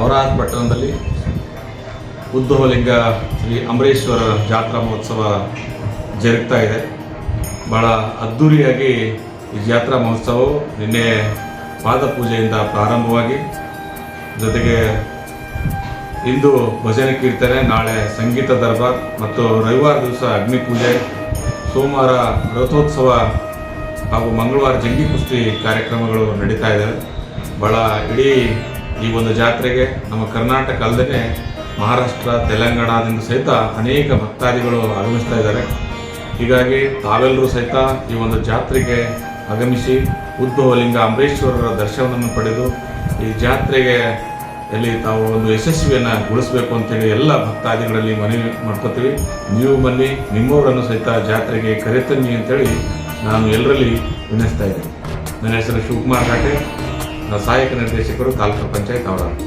ಔರಾದ್ ಪಟ್ಟಣದಲ್ಲಿ ಉದ್ಧವಲಿಂಗ ಶ್ರೀ ಅಂಬರೀಶ್ವರ ಜಾತ್ರಾ ಮಹೋತ್ಸವ ಜರುಗ್ತಾ ಇದೆ. ಭಾಳ ಅದ್ಧೂರಿಯಾಗಿ ಈ ಜಾತ್ರಾ ಮಹೋತ್ಸವವು ನಿನ್ನೆ ಪಾದಪೂಜೆಯಿಂದ ಪ್ರಾರಂಭವಾಗಿ, ಜೊತೆಗೆ ಇಂದು ಭಜನೆ ಕೀರ್ತನೆ, ನಾಳೆ ಸಂಗೀತ ದರ್ಬಾರ್ ಮತ್ತು ರವಿವಾರ ದಿವಸ ಅಗ್ನಿ ಪೂಜೆ, ಸೋಮವಾರ ರಥೋತ್ಸವ ಹಾಗೂ ಮಂಗಳವಾರ ಜಂಗಿ ಕುಸ್ತಿ ಕಾರ್ಯಕ್ರಮಗಳು ನಡೀತಾ ಇದ್ದಾವೆ. ಭಾಳ ಇಡೀ ಈ ಒಂದು ಜಾತ್ರೆಗೆ ನಮ್ಮ ಕರ್ನಾಟಕ ಅಲ್ಲದೆ ಮಹಾರಾಷ್ಟ್ರ, ತೆಲಂಗಾಣದಿಂದ ಸಹಿತ ಅನೇಕ ಭಕ್ತಾದಿಗಳು ಆಗಮಿಸ್ತಾ ಇದ್ದಾರೆ. ಹೀಗಾಗಿ ತಾವೆಲ್ಲರೂ ಸಹಿತ ಈ ಒಂದು ಜಾತ್ರೆಗೆ ಆಗಮಿಸಿ ಉದ್ಧವಲಿಂಗ ಅಂಬರೀಶ್ವರರ ದರ್ಶನವನ್ನು ಪಡೆದು ಈ ಜಾತ್ರೆಗೆ ಎಲ್ಲಿ ತಾವು ಒಂದು ಯಶಸ್ವಿಯನ್ನು ಗೊಳಿಸಬೇಕು ಅಂತೇಳಿ ಎಲ್ಲ ಭಕ್ತಾದಿಗಳಲ್ಲಿ ಮನವಿ ಮಾಡ್ಕೋತೀವಿ. ನೀವು ಬನ್ನಿ, ನಿಮ್ಮವರನ್ನು ಸಹಿತ ಜಾತ್ರೆಗೆ ಕರೆತನ್ನಿ ಅಂತೇಳಿ ನಾನು ಎಲ್ಲರಲ್ಲಿ ವಿನಂತಿಸ್ತಾ ಇದ್ದೀನಿ. ನನ್ನ ಹೆಸರು ಶಿವಕುಮಾರ್ ಘಾಟೆ, ಸಹಾಯಕ ನಿರ್ದೇಶಕರು, ತಾಲೂಕು ಪಂಚಾಯತ್ ಔರಾದ್.